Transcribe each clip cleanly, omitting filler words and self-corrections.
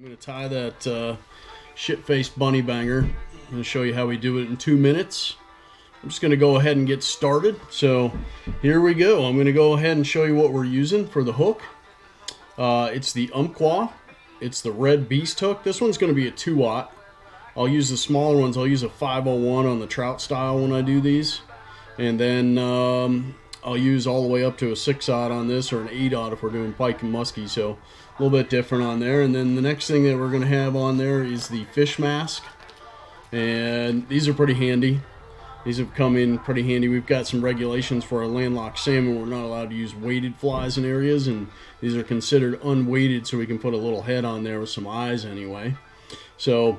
I'm going to tie that shit-faced bunny banger. I'm going to show you how we do it in 2 minutes. I'm just going to go ahead and get started. So here we go. I'm going to go ahead and show you what we're using for the hook. It's the Umpqua. It's the red beast hook. This one's going to be a 2-aught. I'll use the smaller ones. I'll use a 501 on the trout style when I do these. And then I'll use all the way up to a 6-aught on this, or an 8-aught if we're doing pike and muskie. So a little bit different on there. And then the next thing that we're going to have on there is the fish mask. And these are pretty handy. These have come in pretty handy. We've got some regulations for our landlocked salmon. We're not allowed to use weighted flies in areas, and these are considered unweighted, so we can put a little head on there with some eyes anyway. So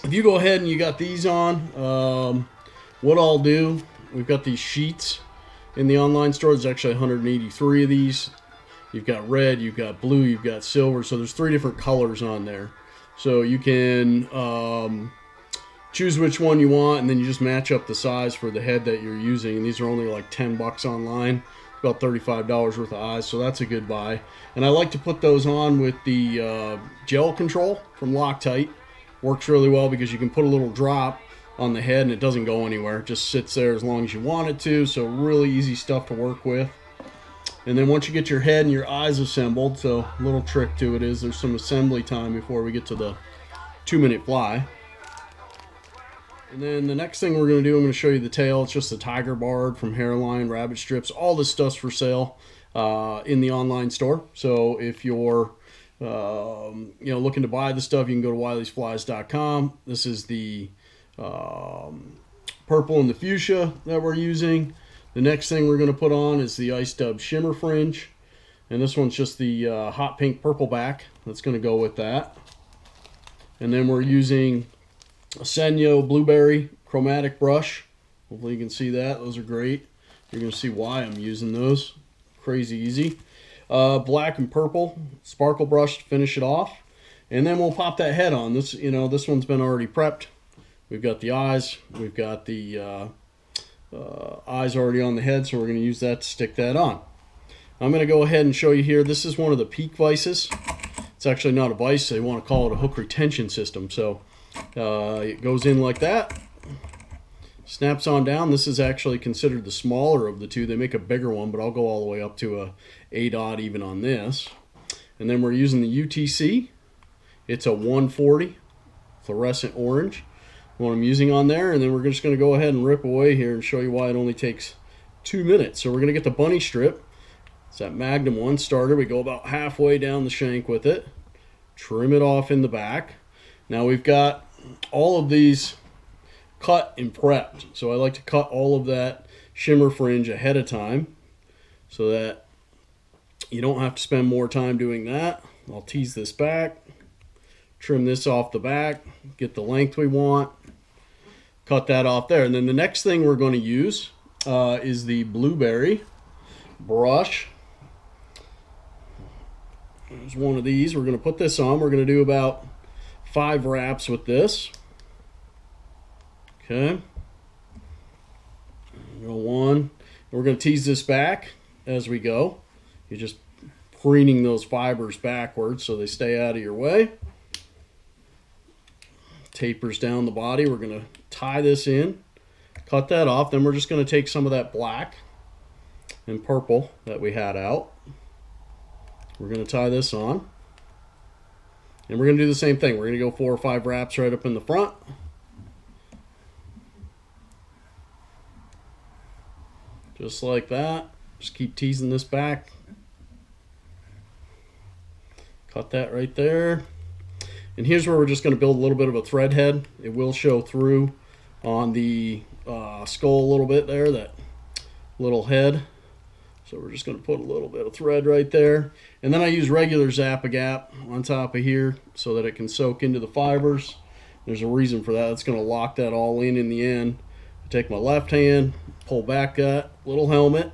if you go ahead and you got these on, what I'll do, we've got these sheets in the online store. There's actually 183 of these. You've got red, you've got blue, you've got silver. So there's 3 different colors on there. So you can choose which one you want, and then you just match up the size for the head that you're using. And these are only like 10 bucks online, about $35 worth of eyes, so that's a good buy. And I like to put those on with the gel control from Loctite. Works really well because you can put a little drop on the head and it doesn't go anywhere. It just sits there as long as you want it to, so really easy stuff to work with. And then once you get your head and your eyes assembled, so a little trick to it is there's some assembly time before we get to the 2-minute fly. And then the next thing we're going to do, I'm going to show you the tail. It's just a tiger barred from hairline, rabbit strips. All this stuff's for sale in the online store. So if you're looking to buy the stuff, you can go to WILEY'SFlies.com. This is the purple and the fuchsia that we're using. The next thing we're going to put on is the Ice Dub Shimmer Fringe. And this one's just the hot pink purple back. That's going to go with that. And then we're using a Senyo blueberry chromatic brush. Hopefully you can see that. Those are great. You're going to see why I'm using those. Crazy easy. Black and purple sparkle brush to finish it off. And then we'll pop that head on. This one's been already prepped. We've got the eyes. We've got the eyes already on the head, so we're going to use that to stick that on. I'm going to go ahead and show you here. This is one of the peak vices. It's actually not a vise. They want to call it a hook retention system. So it goes in like that, snaps on down. This is actually considered the smaller of the two. They make a bigger one, but I'll go all the way up to a 8-aught even on this. And then we're using the UTC. It's a 140 fluorescent orange, what I'm using on there. And then we're just going to go ahead and rip away here and show you why it only takes 2 minutes. So we're going to get the bunny strip. It's that Magnum one starter. We go about halfway down the shank with it, trim it off in the back. Now we've got all of these cut and prepped. So I like to cut all of that shimmer fringe ahead of time so that you don't have to spend more time doing that. I'll tease this back, trim this off the back, get the length we want, cut that off there. And then the next thing we're going to use is the blueberry brush. There's one of these. We're going to put this on. We're going to do about 5 wraps with this. Okay. Go 1. We're going to tease this back as we go. You're just preening those fibers backwards so they stay out of your way. Tapers down the body. We're going to tie this in, cut that off. Then we're just going to take some of that black and purple that we had out. We're going to tie this on. And we're going to do the same thing. We're going to go 4 or 5 wraps right up in the front. Just like that. Just keep teasing this back. Cut that right there. And here's where we're just going to build a little bit of a thread head. It will show through on the skull a little bit there, that little head. So we're just going to put a little bit of thread right there. And then I use regular Zap-A-Gap on top of here so that it can soak into the fibers. There's a reason for that. It's going to lock that all in the end. I take my left hand, pull back that little helmet,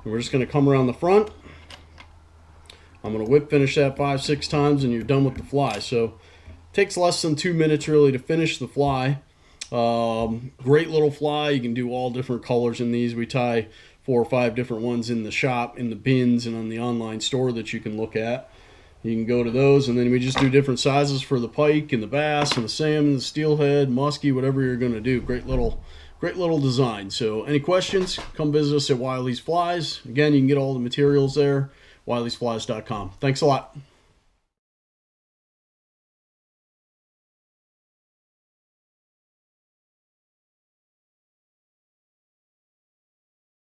and we're just going to come around the front. I'm going to whip finish that 5-6 times and you're done with the fly. So it takes less than 2 minutes really to finish the fly. Great little fly. You can do all different colors in these. We tie 4 or 5 different ones in the shop, in the bins, and on the online store that you can look at. You can go to those, and then we just do different sizes for the pike and the bass and the salmon, the steelhead, muskie, whatever you're going to do. Great little design. So any questions, come visit us at Wiley's Flies. Again, you can get all the materials there, wileysflies.com. Thanks a lot.